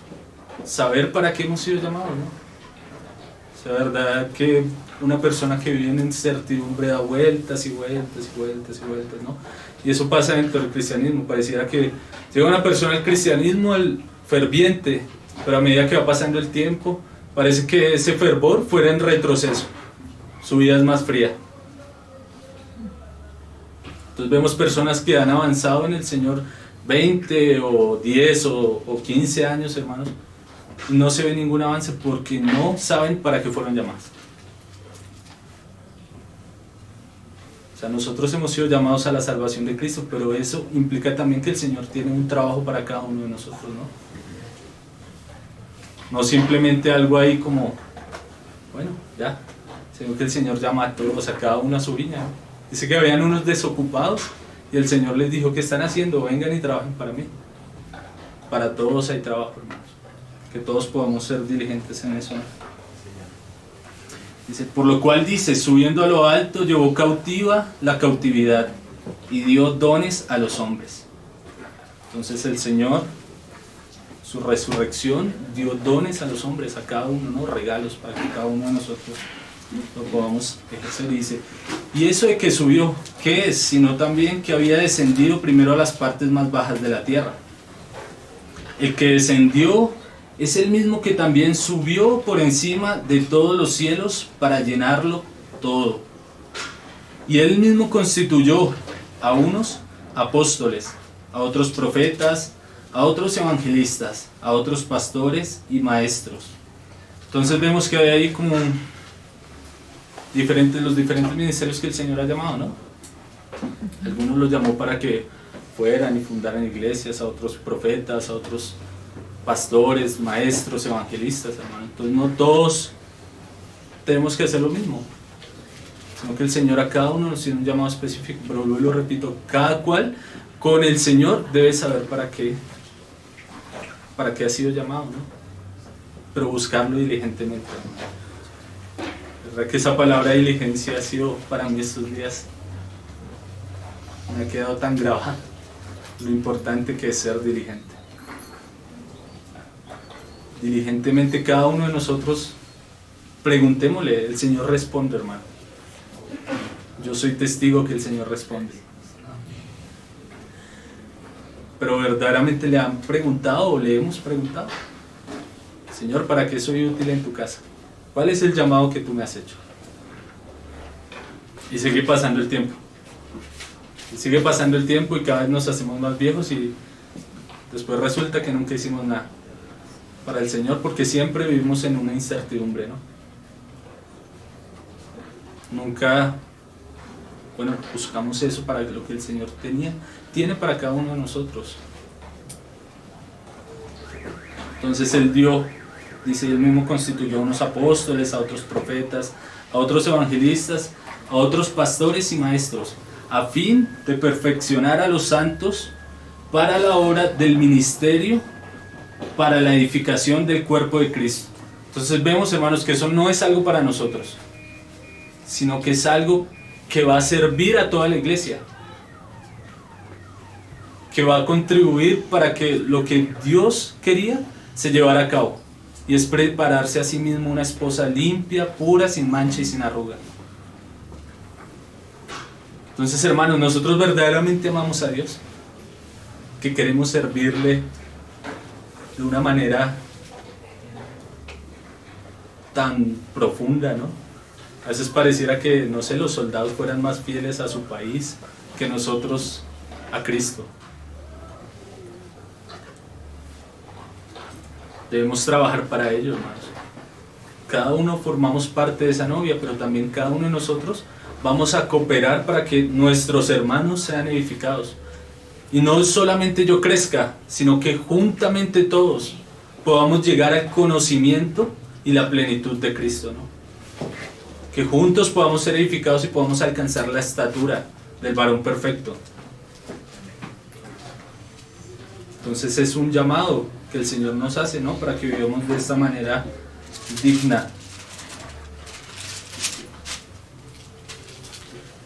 saber para qué hemos sido llamados, ¿no? O sea, verdad que una persona que vive en incertidumbre da vueltas y vueltas y vueltas y vueltas, ¿no? Y eso pasa dentro del cristianismo. Pareciera que llega una persona al cristianismo, el ferviente, pero a medida que va pasando el tiempo, parece que ese fervor fuera en retroceso. Su vida es más fría. Entonces vemos personas que han avanzado en el Señor 20 o 10 o 15 años, hermanos, y no se ve ningún avance porque no saben para qué fueron llamados. O sea, nosotros hemos sido llamados a la salvación de Cristo, pero eso implica también que el Señor tiene un trabajo para cada uno de nosotros, ¿no? No simplemente algo ahí como, bueno, ya, sino que el Señor llama a todos, a cada uno a su viña, ¿no? Dice que habían unos desocupados y el Señor les dijo, ¿qué están haciendo? Vengan y trabajen para mí. Para todos hay trabajo, hermanos. Que todos podamos ser diligentes en eso, ¿no? Dice, por lo cual dice, subiendo a lo alto, llevó cautiva la cautividad y dio dones a los hombres. Entonces el Señor, su resurrección, dio dones a los hombres, a cada uno, ¿no? Regalos para que cada uno de nosotros lo podamos ejercer. Dice, y eso de que subió, ¿qué es? Sino también que había descendido primero a las partes más bajas de la tierra. El que descendió es el mismo que también subió por encima de todos los cielos para llenarlo todo. Y él mismo constituyó a unos apóstoles, a otros profetas, a otros evangelistas, a otros pastores y maestros. Entonces vemos que hay ahí como los diferentes ministerios que el Señor ha llamado, ¿no? Algunos los llamó para que fueran y fundaran iglesias, a otros profetas, a otros pastores, maestros, evangelistas, hermano. Entonces no todos tenemos que hacer lo mismo, sino que el Señor a cada uno nos tiene un llamado específico, pero luego lo repito, cada cual con el Señor debe saber para qué ha sido llamado, ¿no? Pero buscarlo diligentemente, ¿no? La verdad que esa palabra diligencia ha sido para mí estos días, me ha quedado tan grabada lo importante que es ser diligente. Diligentemente cada uno de nosotros preguntémosle, el Señor responde, hermano. Yo soy testigo que el Señor responde. Pero verdaderamente le han preguntado o le hemos preguntado. Señor, ¿para qué soy útil en tu casa? ¿Cuál es el llamado que tú me has hecho? Y sigue pasando el tiempo. Y sigue pasando el tiempo y cada vez nos hacemos más viejos y después resulta que nunca hicimos nada para el Señor porque siempre vivimos en una incertidumbre, ¿no? Nunca, bueno, buscamos eso para lo que el Señor tiene para cada uno de nosotros. Entonces Él dio, dice, Él mismo constituyó a unos apóstoles, a otros profetas, a otros evangelistas, a otros pastores y maestros, a fin de perfeccionar a los santos para la obra del ministerio, para la edificación del cuerpo de Cristo. Entonces vemos, hermanos, que eso no es algo para nosotros, sino que es algo que va a servir a toda la iglesia, que va a contribuir para que lo que Dios quería se llevara a cabo, y es prepararse a sí mismo una esposa limpia, pura, sin mancha y sin arruga. Entonces, hermanos, nosotros verdaderamente amamos a Dios, que queremos servirle de una manera tan profunda, ¿no? A veces pareciera que, no sé, los soldados fueran más fieles a su país que nosotros a Cristo. Debemos trabajar para ello, hermanos. Cada uno formamos parte de esa novia, pero también cada uno de nosotros vamos a cooperar para que nuestros hermanos sean edificados. Y no solamente yo crezca, sino que juntamente todos podamos llegar al conocimiento y la plenitud de Cristo, ¿no? Que juntos podamos ser edificados y podamos alcanzar la estatura del varón perfecto. Entonces es un llamado que el Señor nos hace, ¿no? Para que vivamos de esta manera digna.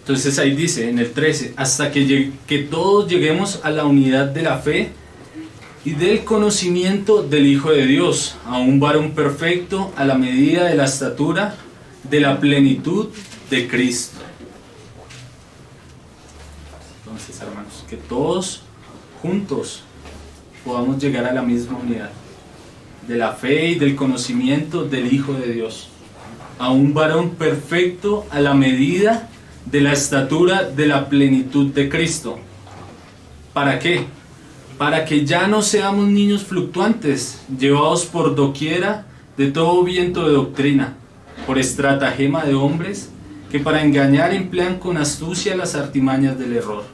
Entonces ahí dice en el 13, hasta que todos lleguemos a la unidad de la fe y del conocimiento del Hijo de Dios, a un varón perfecto, a la medida de la estatura de la plenitud de Cristo. Entonces, hermanos, que todos juntos podamos llegar a la misma unidad de la fe y del conocimiento del Hijo de Dios, a un varón perfecto, a la medida de la estatura de la plenitud de Cristo. ¿Para qué? Para que ya no seamos niños fluctuantes, llevados por doquiera de todo viento de doctrina, por estratagema de hombres que para engañar emplean con astucia las artimañas del error,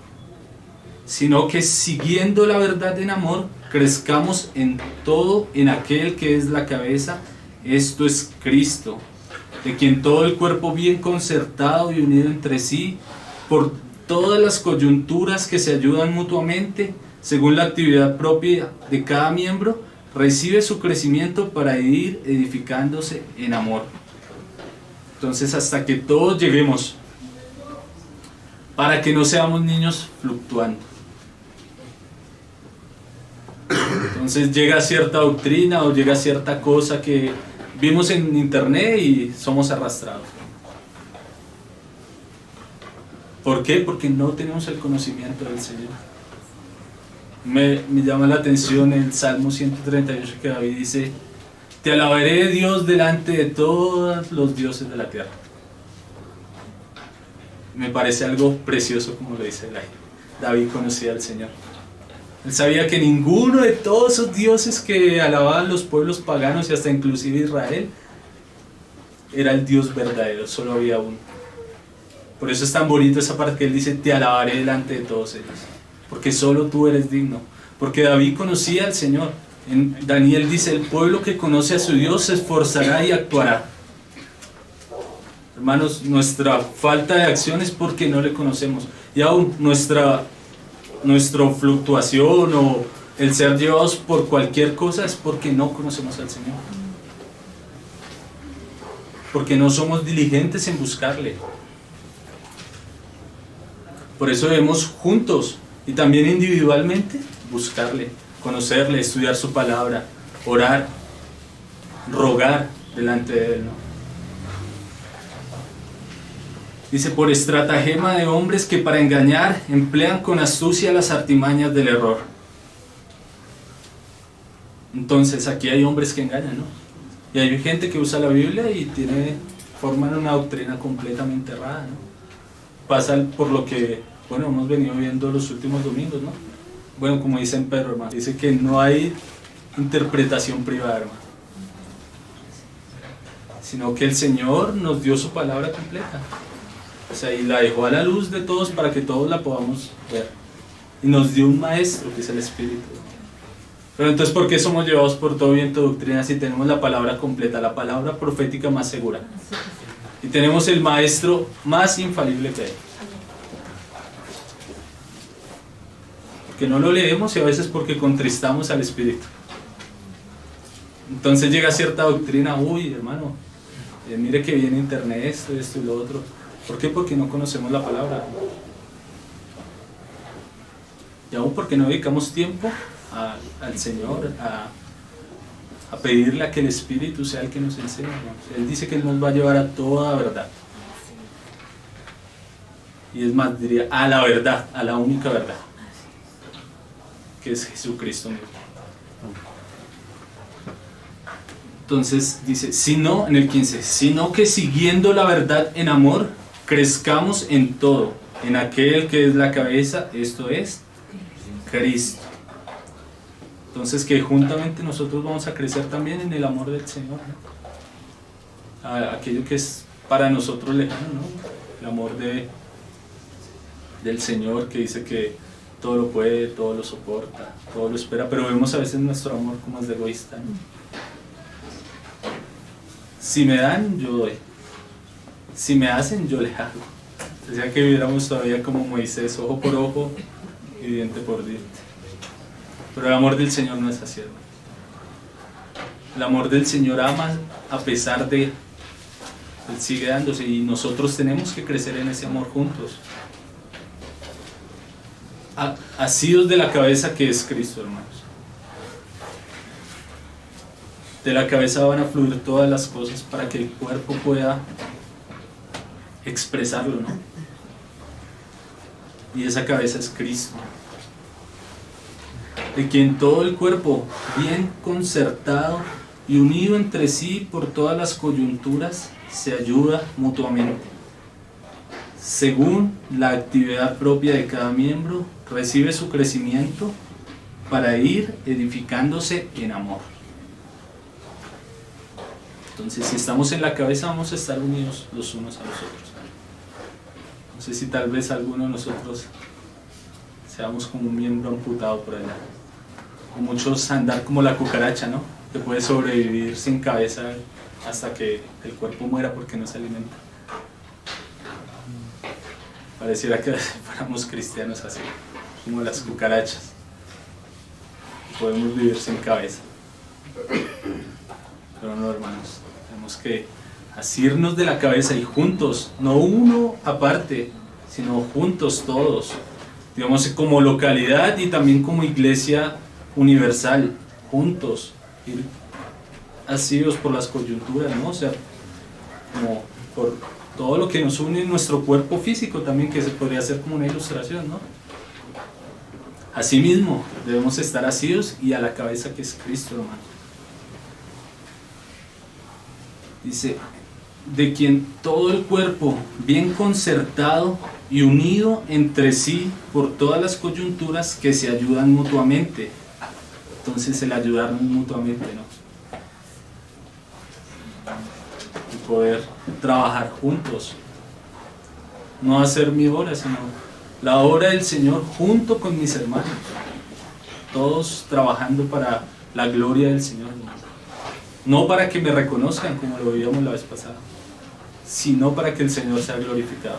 sino que siguiendo la verdad en amor, crezcamos en todo en aquel que es la cabeza, esto es Cristo, de quien todo el cuerpo bien concertado y unido entre sí, por todas las coyunturas que se ayudan mutuamente, según la actividad propia de cada miembro, recibe su crecimiento para ir edificándose en amor. Entonces, hasta que todos lleguemos, para que no seamos niños fluctuando. Entonces llega cierta doctrina o llega cierta cosa que vimos en internet y somos arrastrados. ¿Por qué? Porque no tenemos el conocimiento del Señor. Me llama la atención el Salmo 138 que David dice: te alabaré, Dios, delante de todos los dioses de la tierra. Me parece algo precioso como lo dice David. Conocía al Señor. Él sabía que ninguno de todos esos dioses que alababan los pueblos paganos y hasta inclusive Israel era el Dios verdadero, solo había uno. Por eso es tan bonito esa parte que él dice: te alabaré delante de todos ellos, porque solo tú eres digno. Porque David conocía al Señor. En Daniel dice: el pueblo que conoce a su Dios se esforzará y actuará. Hermanos, nuestra falta de acción es porque no le conocemos, y aún nuestra fluctuación o el ser llevados por cualquier cosa es porque no conocemos al Señor, porque no somos diligentes en buscarle. Por eso debemos juntos y también individualmente buscarle, conocerle, estudiar su palabra, orar, rogar delante de él, ¿no? Dice: por estratagema de hombres que para engañar emplean con astucia las artimañas del error. Entonces aquí hay hombres que engañan, ¿no? Y hay gente que usa la Biblia y forman una doctrina completamente errada, ¿no? Pasa por lo que, bueno, hemos venido viendo los últimos domingos, ¿no? Bueno, como dice en Pedro, hermano, dice que no hay interpretación privada, hermano, sino que el Señor nos dio su palabra completa, o sea, y la dejó a la luz de todos para que todos la podamos ver, y nos dio un maestro que es el Espíritu. Pero entonces, ¿por qué somos llevados por todo viento de doctrina si tenemos la palabra completa, la palabra profética más segura? Y tenemos el maestro más infalible que hay. Porque no lo leemos y a veces porque contristamos al Espíritu. Entonces llega cierta doctrina, uy, hermano, mire que viene internet, esto y lo otro. ¿Por qué? Porque no conocemos la palabra. Y aún porque no dedicamos tiempo al Señor, a pedirle a que el Espíritu sea el que nos enseñe. Él dice que Él nos va a llevar a toda verdad. Y es más, diría, a la verdad, a la única verdad, que es Jesucristo mismo. Entonces dice, sino, en el 15, sino que siguiendo la verdad en amor, crezcamos en todo, en aquel que es la cabeza, esto es Cristo. Entonces que juntamente nosotros vamos a crecer también en el amor del Señor, ¿no? Aquello que es para nosotros lejano, ¿no? El amor del Señor, que dice que todo lo puede, todo lo soporta, todo lo espera, pero vemos a veces nuestro amor como es de egoísta, ¿no? Si me dan, yo doy. Si me hacen, yo les hago. Decía que viviéramos todavía como Moisés, ojo por ojo y diente por diente. Pero el amor del Señor no es así, hermano. El amor del Señor ama a pesar de... Él sigue dándose y nosotros tenemos que crecer en ese amor juntos. Asidos de la cabeza que es Cristo, hermanos. De la cabeza van a fluir todas las cosas para que el cuerpo pueda expresarlo, ¿no? Y esa cabeza es Cristo, de quien todo el cuerpo, bien concertado y unido entre sí por todas las coyunturas, se ayuda mutuamente. Según la actividad propia de cada miembro, recibe su crecimiento para ir edificándose en amor. Entonces, si estamos en la cabeza, vamos a estar unidos los unos a los otros. No sé si tal vez alguno de nosotros seamos como un miembro amputado por allá. O muchos andar como la cucaracha, ¿no? Que puede sobrevivir sin cabeza hasta que el cuerpo muera porque no se alimenta. Pareciera que fuéramos cristianos así, como las cucarachas. Podemos vivir sin cabeza. Pero no, hermanos, tenemos que asirnos de la cabeza y juntos, no uno aparte, sino juntos todos, digamos como localidad y también como iglesia universal, juntos, ir asidos por las coyunturas, ¿no? O sea, como por todo lo que nos une en nuestro cuerpo físico también, que se podría hacer como una ilustración, ¿no? Asimismo, debemos estar asidos y a la cabeza que es Cristo, hermano. Dice, de quien todo el cuerpo, bien concertado y unido entre sí por todas las coyunturas que se ayudan mutuamente. Entonces el ayudarnos mutuamente, ¿no? Y poder trabajar juntos. No hacer mi obra, sino la obra del Señor junto con mis hermanos. Todos trabajando para la gloria del Señor, ¿no? No para que me reconozcan como lo veíamos la vez pasada, sino para que el Señor sea glorificado.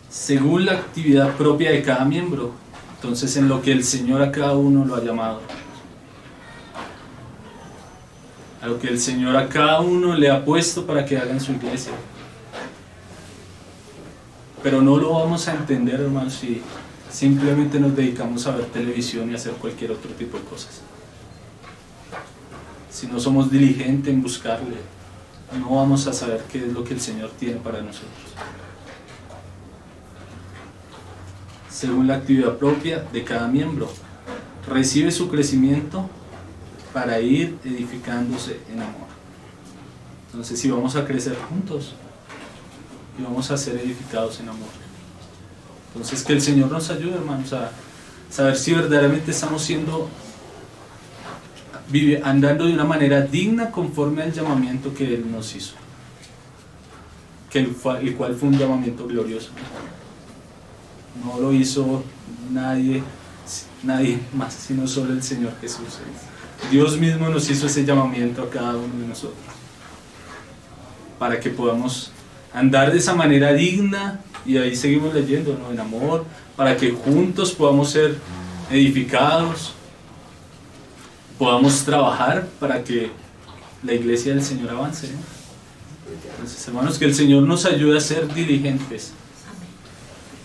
Según la actividad propia de cada miembro, entonces en lo que el Señor a cada uno lo ha llamado, a lo que el Señor a cada uno le ha puesto para que haga en su iglesia. Pero no lo vamos a entender, hermanos, si simplemente nos dedicamos a ver televisión y a hacer cualquier otro tipo de cosas. Si no somos diligentes en buscarle, no vamos a saber qué es lo que el Señor tiene para nosotros. Según la actividad propia de cada miembro, recibe su crecimiento para ir edificándose en amor. Entonces, si vamos a crecer juntos y vamos a ser edificados en amor, entonces que el Señor nos ayude, hermanos, a saber si verdaderamente estamos andando de una manera digna conforme al llamamiento que Él nos hizo, el cual fue un llamamiento glorioso. No lo hizo nadie más, sino solo el Señor Jesús. Dios mismo nos hizo ese llamamiento a cada uno de nosotros, para que podamos andar de esa manera digna, y ahí seguimos leyendo, ¿no? En amor, para que juntos podamos ser edificados, podamos trabajar para que la iglesia del Señor avance, ¿no? Entonces, hermanos, que el Señor nos ayude a ser diligentes,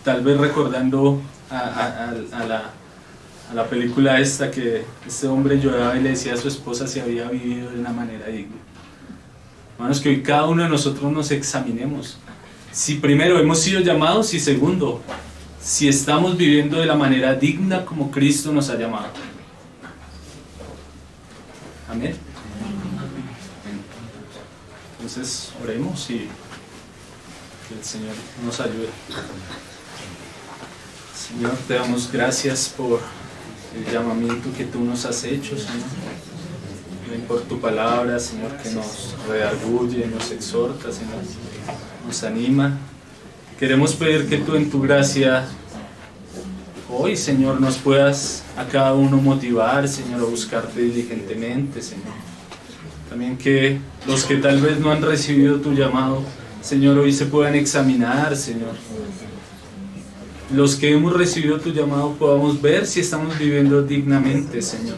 tal vez recordando a la película esta, que este hombre lloraba y le decía a su esposa si había vivido de una manera digna. Hermanos, que hoy cada uno de nosotros nos examinemos, si primero hemos sido llamados, y segundo, si estamos viviendo de la manera digna como Cristo nos ha llamado. Amén. Entonces oremos y que el Señor nos ayude. Señor, te damos gracias por el llamamiento que tú nos has hecho, Señor. Por tu palabra, Señor, que nos redarguye, nos exhorta, Señor, nos anima. Queremos pedir que tú en tu gracia hoy, Señor, nos puedas a cada uno motivar, Señor, a buscarte diligentemente, Señor. También que los que tal vez no han recibido tu llamado, Señor, hoy se puedan examinar, Señor. Los que hemos recibido tu llamado podamos ver si estamos viviendo dignamente, Señor.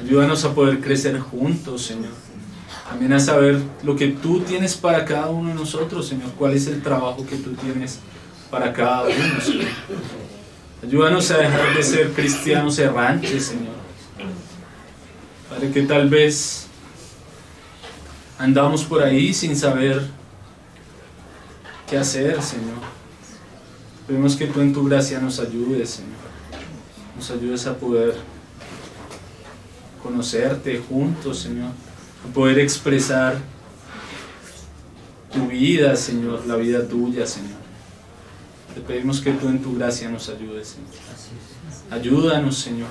Ayúdanos a poder crecer juntos, Señor. También a saber lo que tú tienes para cada uno de nosotros, Señor. Cuál es el trabajo que tú tienes para cada uno, Señor. Ayúdanos a dejar de ser cristianos errantes, Señor. Para que tal vez andamos por ahí sin saber qué hacer, Señor. Pedimos que tú en tu gracia nos ayudes, Señor. Nos ayudes a poder conocerte juntos, Señor. A poder expresar tu vida, Señor, la vida tuya, Señor. Te pedimos que tú en tu gracia nos ayudes, Señor. Ayúdanos, Señor.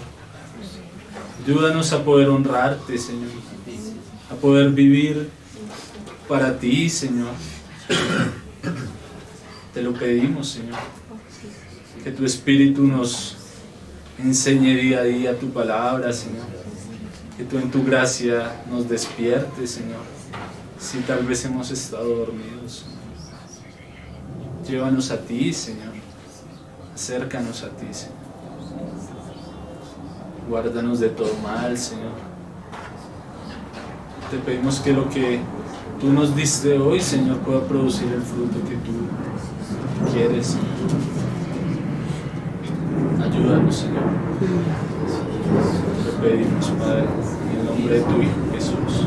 Ayúdanos a poder honrarte, Señor. A poder vivir para ti, Señor. Te lo pedimos, Señor. Que tu Espíritu nos enseñe día a día tu palabra, Señor. Que tú en tu gracia nos despiertes, Señor. Si tal vez hemos estado dormidos, Señor. Llévanos a ti, Señor. Acércanos a ti, Señor. Guárdanos de todo mal, Señor. Te pedimos que lo que tú nos diste hoy, Señor, pueda producir el fruto que tú quieres, Señor. Ayúdanos, Señor. Te pedimos, Padre, en el nombre de tu Hijo Jesús.